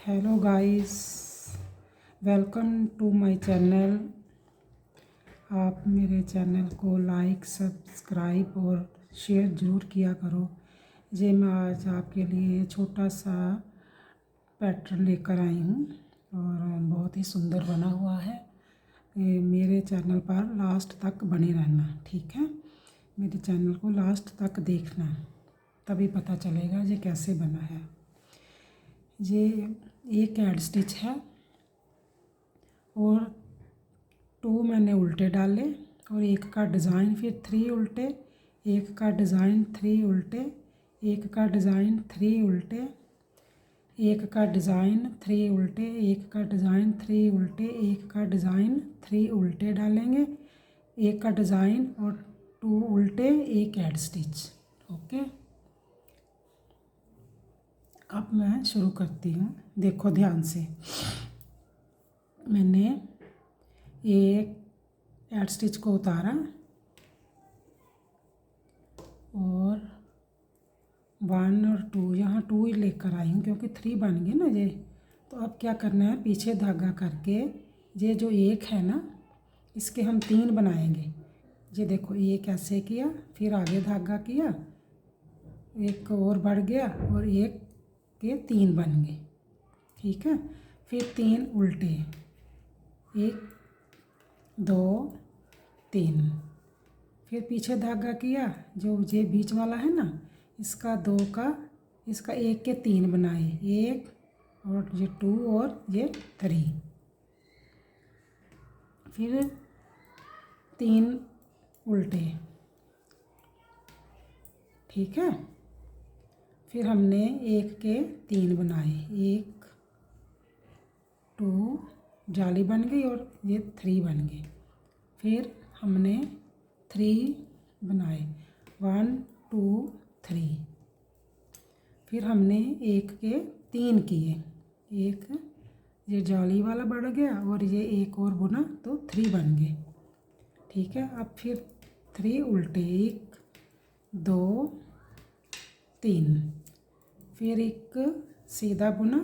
Hello guys, welcome to my channel. आप मेरे channel को लाइक, सब्सक्राइब और शेयर ज़रूर किया करो। ये मैं आज आपके लिए छोटा सा पैटर्न लेकर आई हूँ और बहुत ही सुंदर बना हुआ है। मेरे चैनल पर लास्ट तक बने रहना, ठीक है। मेरे चैनल को लास्ट तक देखना, तभी पता चलेगा ये कैसे बना है। ये एक एड स्टिच है और 2 मैंने उल्टे डाले और एक का डिज़ाइन, फिर 3 उल्टे, एक का डिज़ाइन 3 उल्टे, एक का डिज़ाइन 3 उल्टे, एक का डिज़ाइन 3 उल्टे, एक का डिज़ाइन 3 उल्टे, एक का डिज़ाइन 3 उल्टे डालेंगे, एक का डिज़ाइन और 2 उल्टे, एक एड स्टिच। ओके, अब मैं शुरू करती हूँ। देखो ध्यान से, मैंने एक एड स्टिच को उतारा और 1 और 2, यहाँ 2 ही लेकर आई हूँ क्योंकि 3 बन गए ना ये। तो अब क्या करना है, पीछे धागा करके ये जो एक है ना, इसके हम 3 बनाएंगे। ये देखो, एक ऐसे किया, फिर आगे धागा किया, एक और बढ़ गया और एक के 3 बन गए, ठीक है। फिर 3 उल्टे, 1 2 3, फिर पीछे धागा किया, जो ये बीच वाला है ना, इसका 2 का, इसका 1 के 3 बनाए, 1 और ये 2 और ये 3, फिर 3 उल्टे, ठीक है। फिर हमने 1 के 3 बनाए, 1 2 जाली बन गई और ये 3 बन गए। फिर हमने 3 बनाए, 1 2 3, फिर हमने 1 के 3 किए, एक ये जाली वाला बढ़ गया और ये एक और बुना तो 3 बन गए, ठीक है। अब फिर 3 उल्टे, 1 2 3, फिर एक सीधा बुना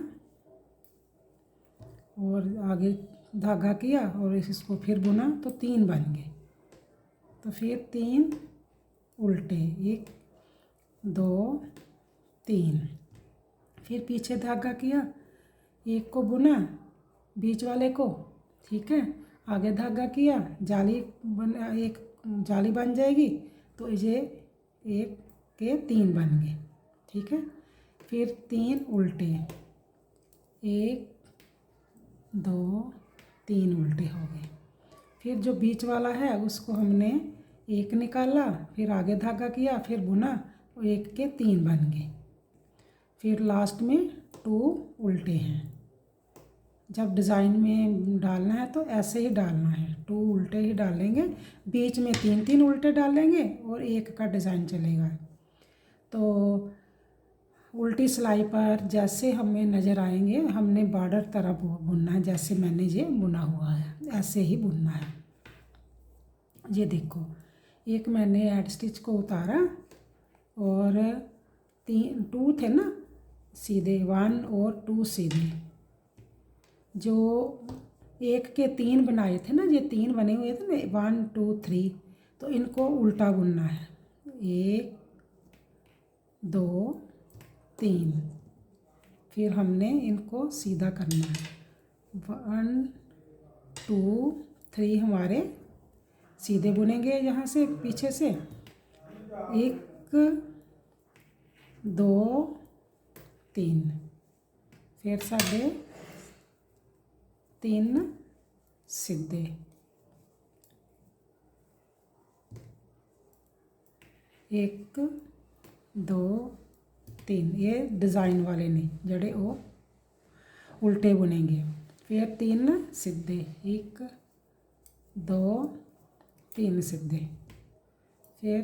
और आगे धागा किया और इसको फिर बुना तो 3 बन गए। तो फिर 3 उल्टे, 1 2 3, फिर पीछे धागा किया, एक को बुना बीच वाले को, ठीक है। आगे धागा किया, जाली बन, एक जाली बन जाएगी तो ये 1 के 3 बन गए, ठीक है। फिर 3 उल्टे, 1 2 3 उल्टे हो गए। फिर जो बीच वाला है उसको हमने 1 निकाला, फिर आगे धागा किया, फिर बुना और 1 के 3 बन गए। फिर लास्ट में 2 उल्टे हैं। जब डिज़ाइन में डालना है तो ऐसे ही डालना है, 2 उल्टे ही डालेंगे, बीच में 3 3 उल्टे डालेंगे और 1 का डिज़ाइन चलेगा। तो उल्टी सिलाई पर जैसे हमें नज़र आएंगे, हमने बॉर्डर तरह बुनना है, जैसे मैंने ये बुना हुआ है ऐसे ही बुनना है। ये देखो, एक मैंने एड स्टिच को उतारा और 2 थे ना सीधे, 1 और 2 सीधे, जो 1 के 3 बनाए थे ना, ये 3 बने हुए थे ना, 1 2 3, तो इनको उल्टा बुनना है, 1 2 3, फिर हमने इनको सीधा करना है, 1 2 3 हमारे सीधे बुनेंगे यहाँ से पीछे से, 1 2 3, फिर साढ़े 3 सीधे, 1 2 3, ये डिज़ाइन वाले ने जड़े वो उल्टे बुनेंगे। फिर 3 सीधे, 1 2 3 सीधे, फिर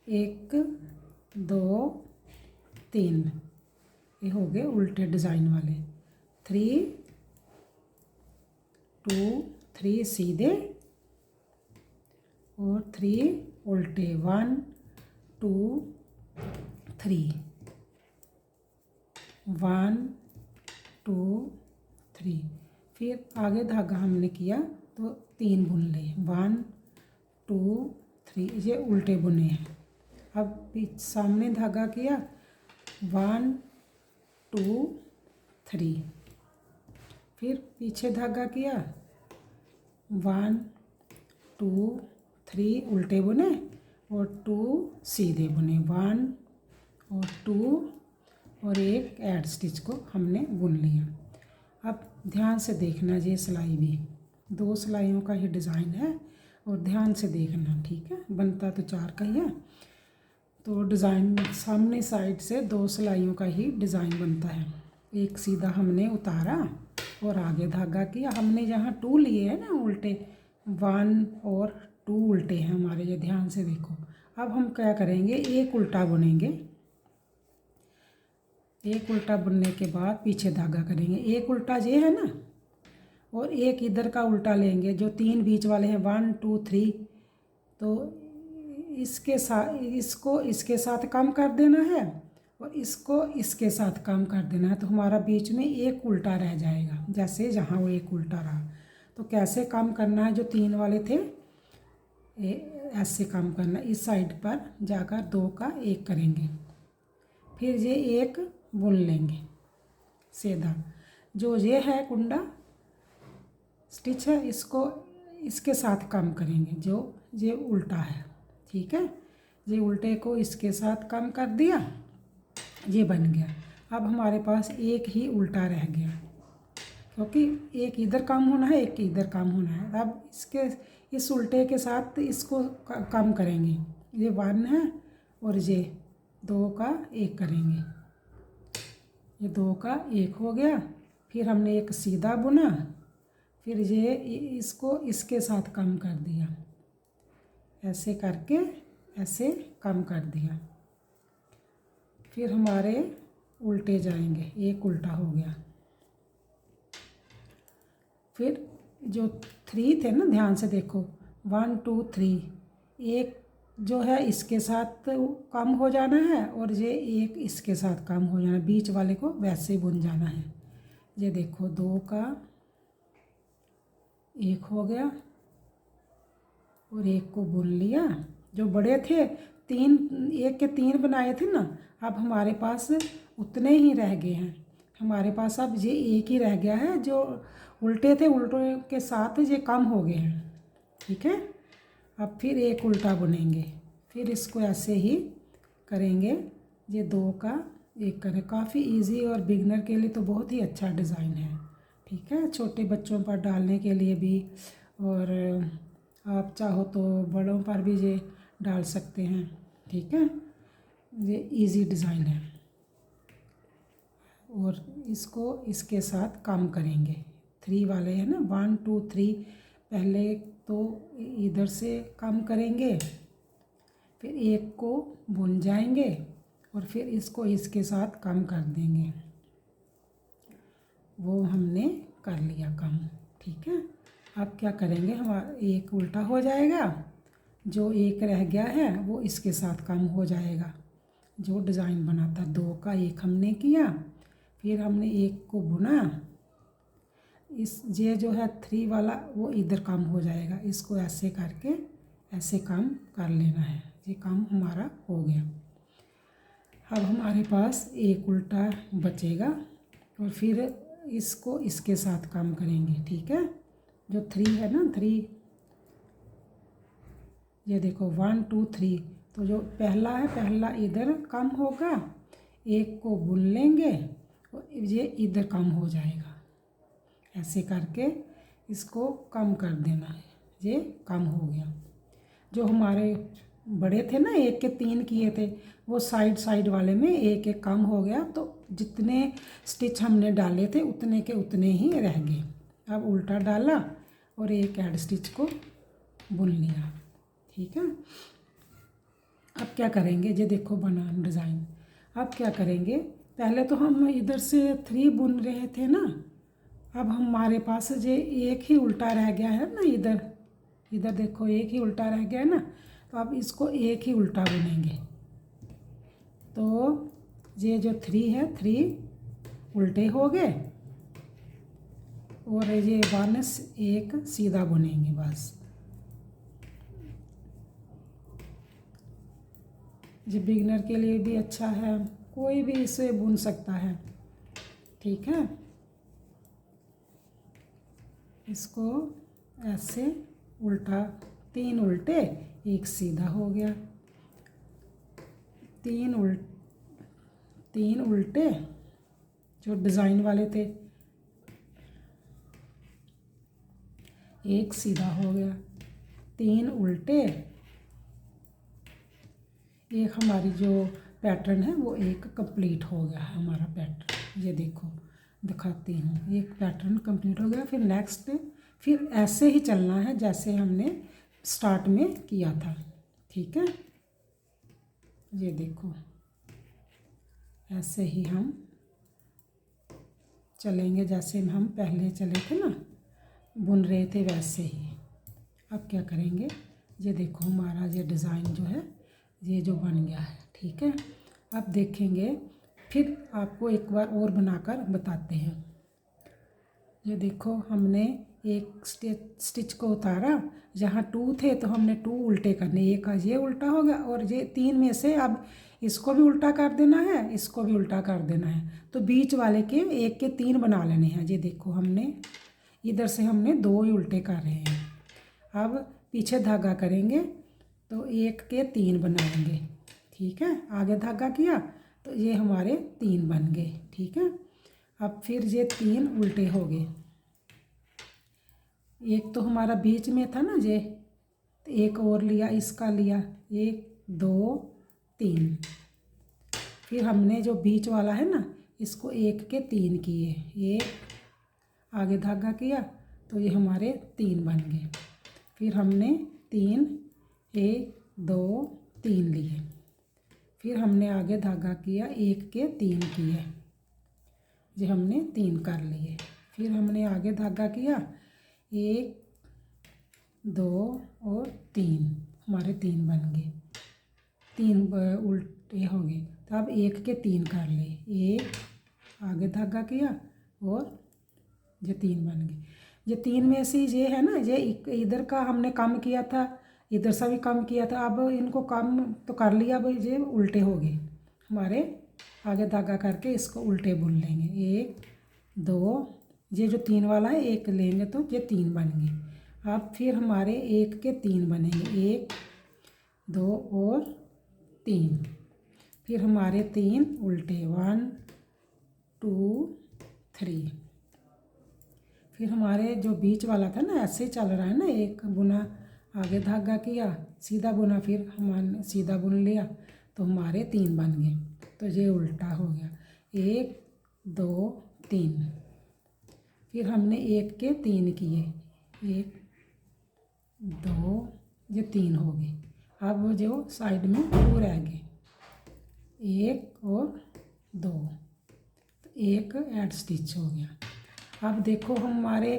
1 2 3, ये हो गए उल्टे डिज़ाइन वाले। 3 2 3 सीधे और 3 उल्टे, 1 2 3, 1 2 3। फिर आगे धागा हमने किया तो 3 बुन लिए, 1 2 3, ये उल्टे बुने हैं। अब सामने धागा किया 1 2 3, फिर पीछे धागा किया 1 2 3, उल्टे बुने और 2 सीधे बुने, 1 और 2 और एक ऐड स्टिच को हमने बुन लिया। अब ध्यान से देखना, ये सिलाई भी 2 सिलाइयों का ही डिज़ाइन है और ध्यान से देखना, ठीक है। बनता तो 4 का ही है, तो डिज़ाइन सामने साइड से 2 सिलाइयों का ही डिज़ाइन बनता है। एक सीधा हमने उतारा और आगे धागा किया। हमने जहाँ 2 लिए हैं ना उल्टे, 1 और 2 उल्टे हैं हमारे, ये ध्यान से देखो। अब हम क्या करेंगे, एक उल्टा बुनेंगे, एक उल्टा बुनने के बाद पीछे धागा करेंगे। एक उल्टा ये है ना, और एक इधर का उल्टा लेंगे, जो 3 बीच वाले हैं 1 2 3, तो इसके साथ इसको इसके साथ कम कर देना है और इसको इसके साथ कम कर देना है, तो हमारा बीच में एक उल्टा रह जाएगा। जैसे जहाँ वो एक उल्टा रहा, तो कैसे कम करना है, जो 3 वाले थे ऐसे कम करना, इस साइड पर जाकर 2 का 1 करेंगे, फिर ये एक बुन लेंगे सीधा। जो ये है कुंडा स्टिच है, इसको इसके साथ कम करेंगे, जो ये उल्टा है, ठीक है। ये उल्टे को इसके साथ कम कर दिया, ये बन गया। अब हमारे पास एक ही उल्टा रह गया, क्योंकि एक इधर कम होना है, एक इधर कम होना है। अब इसके इस उल्टे के साथ इसको कम करेंगे, ये 1 है और ये 2 का 1 करेंगे, ये 2 का 1 हो गया। फिर हमने एक सीधा बुना, फिर ये इसको इसके साथ कम कर दिया, ऐसे करके ऐसे कम कर दिया। फिर हमारे उल्टे जाएंगे, एक उल्टा हो गया। फिर जो 3 थे ना, ध्यान से देखो, 1 2 3, एक जो है इसके साथ कम हो जाना है और ये एक इसके साथ कम हो जाना है, बीच वाले को वैसे बुन जाना है। ये देखो 2 का 1 हो गया और एक को बुन लिया। जो बड़े थे 3, 1 के 3 बनाए थे ना, अब हमारे पास उतने ही रह गए हैं। हमारे पास अब ये एक ही रह गया है, जो उल्टे थे उल्टों के साथ ये कम हो गए हैं, ठीक है। अब फिर एक उल्टा बुनेंगे, फिर इसको ऐसे ही करेंगे, ये 2 का 1 करें। काफ़ी इजी और बिगनर के लिए तो बहुत ही अच्छा डिज़ाइन है, ठीक है। छोटे बच्चों पर डालने के लिए भी, और आप चाहो तो बड़ों पर भी ये डाल सकते हैं, ठीक है। ये इजी डिज़ाइन है और इसको इसके साथ कम करेंगे। 3 वाले हैं ना, 1 2 3, पहले तो इधर से कम करेंगे, फिर एक को बुन जाएंगे और फिर इसको इसके साथ कम कर देंगे। वो हमने कर लिया कम, ठीक है। अब क्या करेंगे, हमारा एक उल्टा हो जाएगा, जो एक रह गया है वो इसके साथ कम हो जाएगा। जो डिज़ाइन बना था 2 का 1 हमने किया, फिर हमने एक को बुना, इस ये जो है 3 वाला वो इधर कम हो जाएगा, इसको ऐसे करके ऐसे कम कर लेना है। ये काम हमारा हो गया। अब हमारे पास एक उल्टा बचेगा और फिर इसको इसके साथ कम करेंगे, ठीक है। जो 3 है ना, 3, ये देखो 1 2 3, तो जो पहला है पहला इधर कम होगा, एक को बुन लेंगे और ये इधर कम हो जाएगा। ऐसे करके इसको कम कर देना है, ये कम हो गया। जो हमारे बड़े थे ना, 1 के 3 किए थे, वो साइड साइड वाले में एक एक कम हो गया, तो जितने स्टिच हमने डाले थे उतने के उतने ही रह गए। अब उल्टा डाला और एक ऐड स्टिच को बुन लिया, ठीक है। अब क्या करेंगे, ये देखो बना डिज़ाइन। अब क्या करेंगे, पहले तो हम इधर से 3 बुन रहे थे ना, अब हमारे पास ये एक ही उल्टा रह गया है ना, इधर इधर देखो एक ही उल्टा रह गया है ना, तो अब इसको एक ही उल्टा बुनेंगे। तो ये जो 3 है, 3 उल्टे हो गए और ये 1 एक सीधा बुनेंगे बस। ये बिगनर के लिए भी अच्छा है, कोई भी इसे बुन सकता है। ठीक है, इसको ऐसे उल्टा, 3 उल्टे 1 सीधा हो गया। 3 उल्टे जो डिज़ाइन वाले थे 1 सीधा हो गया। 3 उल्टे, एक हमारी जो पैटर्न है वो एक कंप्लीट हो गया है हमारा पैटर्न। ये देखो दिखाती हूँ, एक पैटर्न कंप्लीट हो गया। फिर नेक्स्ट, फिर ऐसे ही चलना है जैसे हमने स्टार्ट में किया था। ठीक है, ये देखो ऐसे ही हम चलेंगे जैसे हम पहले चले थे ना, बुन रहे थे वैसे ही। अब क्या करेंगे, ये देखो हमारा ये डिज़ाइन जो है ये जो बन गया है। ठीक है, अब देखेंगे, फिर आपको एक बार और बनाकर बताते हैं। ये देखो हमने एक स्टिच को उतारा, जहाँ 2 थे तो हमने 2 उल्टे करने, एक का ये उल्टा हो गया और ये 3 में से अब इसको भी उल्टा कर देना है, इसको भी उल्टा कर देना है। तो बीच वाले के एक के 3 बना लेने हैं। ये देखो हमने इधर से हमने 2 ही उल्टे कर रहे हैं। अब पीछे धागा करेंगे तो एक के 3 बनाएंगे। ठीक है, आगे धागा किया तो ये हमारे 3 बन गए। ठीक है, अब फिर ये 3 उल्टे हो गए। एक तो हमारा बीच में था ना ये, तो एक और लिया, इसका लिया, 1 2 3। फिर हमने जो बीच वाला है ना इसको एक के 3 किए, एक आगे धागा किया तो ये हमारे 3 बन गए। फिर हमने 3 1 2 3 लिए। फिर हमने आगे धागा किया, एक के 3 किए, ये हमने 3 कर लिए। फिर हमने आगे धागा किया, 1 2 और 3, हमारे 3 बन गए। 3 उल्टे हो गए, तो अब एक के 3 कर लिए, एक आगे धागा किया और ये 3 बन गए। ये 3 में से ये है ना, ये इधर का हमने कम किया था, इधर से भी कम किया था। अब इनको कम तो कर लिया, अब ये उल्टे हो गए हमारे। आगे धागा करके इसको उल्टे बुन लेंगे, 1 2, ये जो 3 वाला है एक लेंगे तो ये 3 बन गए। अब फिर हमारे एक के 3 बनेंगे, 1 2 और 3। फिर हमारे 3 उल्टे, 1 2 3। फिर हमारे जो बीच वाला था ना ऐसे चल रहा है ना, एक बुना, आगे धागा किया, सीधा बुना, फिर हमने सीधा बुन लिया तो हमारे 3 बन गए। तो ये उल्टा हो गया, 1 2 3। फिर हमने एक के 3 किए, 1 2, ये 3 हो गए। अब वो जो साइड में 2 रह गए, 1 और 2, तो एक ऐड स्टिच हो गया। अब देखो हमारे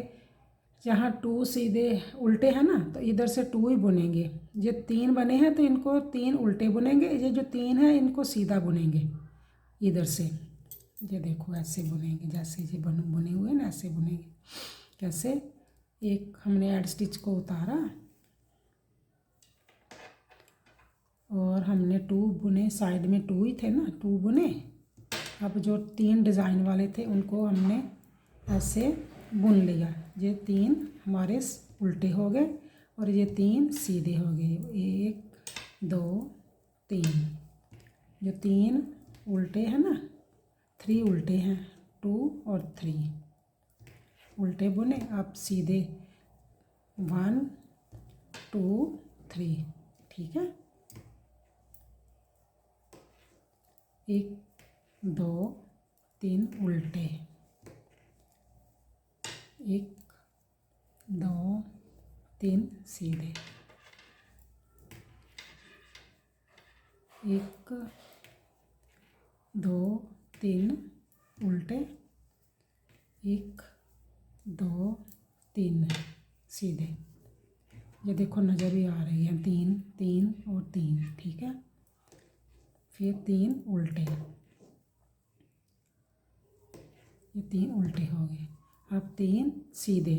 जहाँ 2 सीधे उल्टे हैं ना, तो इधर से 2 ही बुनेंगे। ये 3 बने हैं तो इनको 3 उल्टे बुनेंगे, ये जो 3 है इनको सीधा बुनेंगे इधर से। ये देखो ऐसे बुनेंगे, जैसे ये बुने हुए ना ऐसे बुनेंगे। कैसे, एक हमने ऐड स्टिच को उतारा और हमने 2 बुने, साइड में 2 ही थे ना, 2 बुने। अब जो 3 डिज़ाइन वाले थे उनको हमने ऐसे बुन लिया। ये 3 हमारे उल्टे हो गए और ये 3 सीधे हो गए, 1 2 3। जो 3 उल्टे हैं ना, 3 उल्टे हैं, 2 और 3 उल्टे बुने। अब सीधे 1 2 3। ठीक है, 1 2 3 उल्टे, 1 2 3 सीधे, 1 2 3 उल्टे, 1 2 3 सीधे। ये देखो नज़र भी आ रही है, 3 3 और 3। ठीक है, फिर 3 उल्टे, ये 3 उल्टे हो गए। अब 3 सीधे,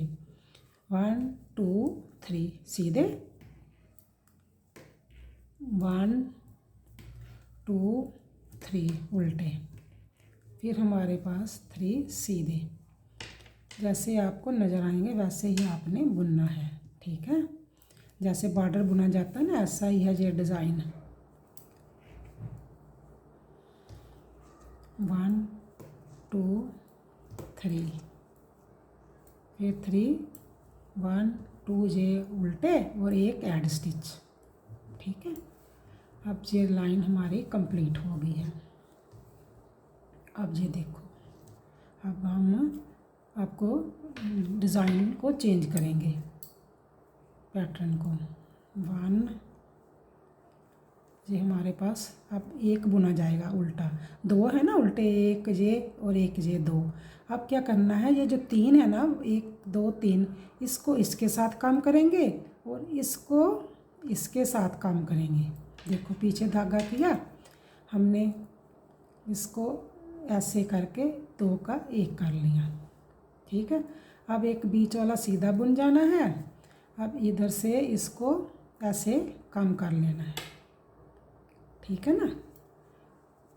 1 2 3 सीधे, 1 2 3 उल्टे, फिर हमारे पास 3 सीधे। जैसे आपको नज़र आएंगे वैसे ही आपने बुनना है, ठीक है। जैसे बॉर्डर बुना जाता है ना, ऐसा ही है ये डिज़ाइन। 1 2 3, फिर 3 1 2 ये उल्टे और एक ऐड स्टिच, ठीक है। अब ये लाइन हमारी कंप्लीट हो गई है। अब ये देखो, अब हम आपको डिज़ाइन को चेंज करेंगे, पैटर्न को। 1 ये हमारे पास अब एक बुना जाएगा उल्टा, 2 है ना उल्टे, एक ये और एक ये 2। अब क्या करना है, ये जो 3 है ना, 1 2 3, इसको इसके साथ काम करेंगे और इसको इसके साथ काम करेंगे। देखो पीछे धागा किया हमने, इसको ऐसे करके 2 का 1 कर लिया, ठीक है। अब एक बीच वाला सीधा बुन जाना है। अब इधर से इसको ऐसे कम कर लेना है, ठीक है ना।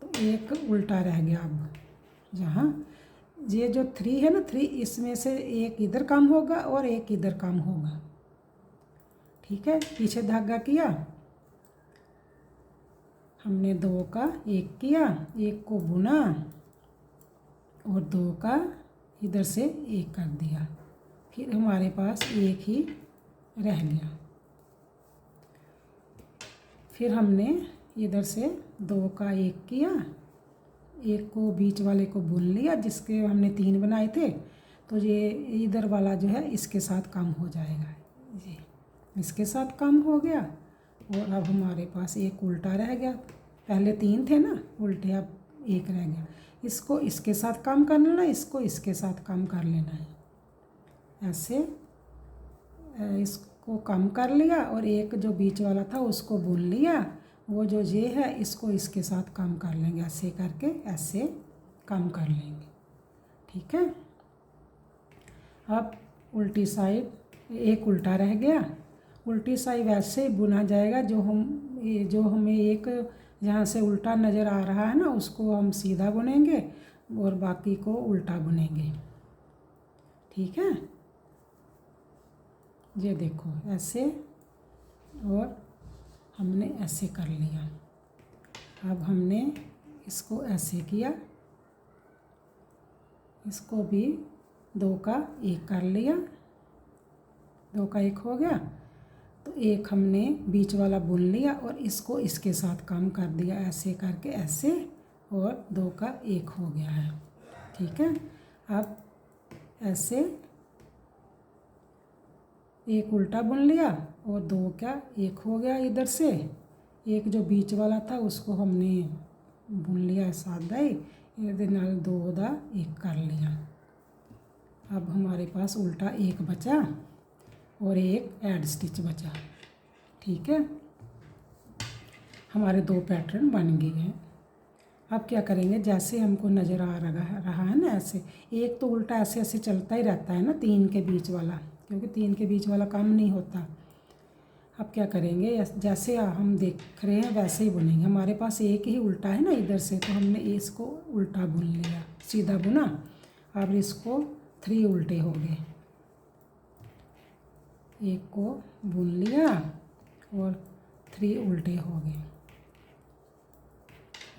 तो एक उल्टा रह गया। अब जहाँ ये जो 3 है ना, 3 इसमें से एक इधर कम होगा और एक इधर कम होगा, ठीक है। पीछे धागा किया हमने, 2 का 1 किया, 1 को बुना और 2 का इधर से 1 कर दिया, फिर हमारे पास एक ही रह गया। फिर हमने इधर से 2 का 1 किया, 1 को बीच वाले को बुन लिया, जिसके हमने 3 बनाए थे। तो ये इधर वाला जो है इसके साथ काम हो जाएगा, ये इसके साथ काम हो गया। और अब हमारे पास एक उल्टा रह गया, पहले 3 थे ना उल्टे, अब 1 रह गया। इसको इसके साथ काम कर लेना, इसको इसके साथ काम कर लेना है, ऐसे इसको कम कर लिया और एक जो बीच वाला था उसको बुन लिया। वो जो ये है इसको इसके साथ कम कर लेंगे, ऐसे करके ऐसे कम कर लेंगे, ठीक है। अब उल्टी साइड एक उल्टा रह गया, उल्टी साइड वैसे बुना जाएगा जो हमें एक जहाँ से उल्टा नज़र आ रहा है ना, उसको हम सीधा बुनेंगे और बाकी को उल्टा बुनेंगे, ठीक है। ये देखो ऐसे, और हमने ऐसे कर लिया। अब हमने इसको ऐसे किया, इसको भी 2 का 1 कर लिया, 2 का 1 हो गया। तो एक हमने बीच वाला बुन लिया और इसको इसके साथ काम कर दिया, ऐसे करके ऐसे, और 2 का 1 हो गया है, ठीक है। अब ऐसे एक उल्टा बुन लिया और 2 का 1 हो गया। इधर से एक जो बीच वाला था उसको हमने बुन लिया सादा ही, इधर नाल 2 का 1 कर लिया। अब हमारे पास उल्टा 1 बचा और एक ऐड स्टिच बचा, ठीक है। हमारे 2 पैटर्न बन गए हैं। अब क्या करेंगे, जैसे हमको नज़र आ रहा है ना, ऐसे एक तो उल्टा ऐसे ऐसे चलता ही रहता है ना 3 के बीच वाला, क्योंकि 3 के बीच वाला काम नहीं होता। अब क्या करेंगे, जैसे हम देख रहे हैं वैसे ही बुनेंगे। हमारे पास एक ही उल्टा है ना इधर से, तो हमने इसको उल्टा बुन लिया, सीधा बुना। अब इसको 3 उल्टे हो गए, एक को बुन लिया और 3 उल्टे हो गए,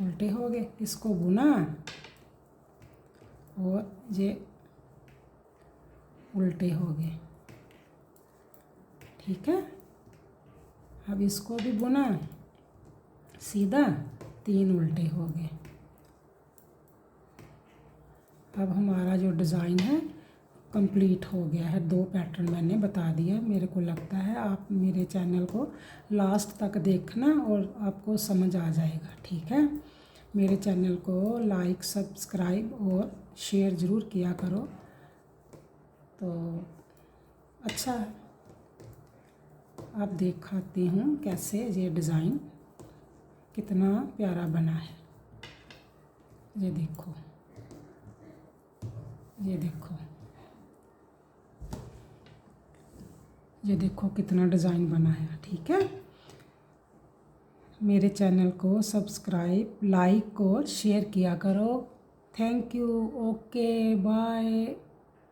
उल्टे हो गए। इसको बुना और ये उल्टे हो गए, ठीक है। अब इसको भी बुना सीधा, 3 उल्टे हो गए। अब हमारा जो डिज़ाइन है कंप्लीट हो गया है। 2 पैटर्न मैंने बता दिया। मेरे को लगता है आप मेरे चैनल को लास्ट तक देखना और आपको समझ आ जाएगा, ठीक है। मेरे चैनल को लाइक, सब्सक्राइब और शेयर ज़रूर किया करो, तो अच्छा है। आप दिखाती हूँ कैसे ये डिज़ाइन कितना प्यारा बना है। ये देखो, ये देखो, ये देखो कितना डिज़ाइन बना है। ठीक है, मेरे चैनल को सब्सक्राइब, लाइक और शेयर किया करो। Thank you. Okay bye.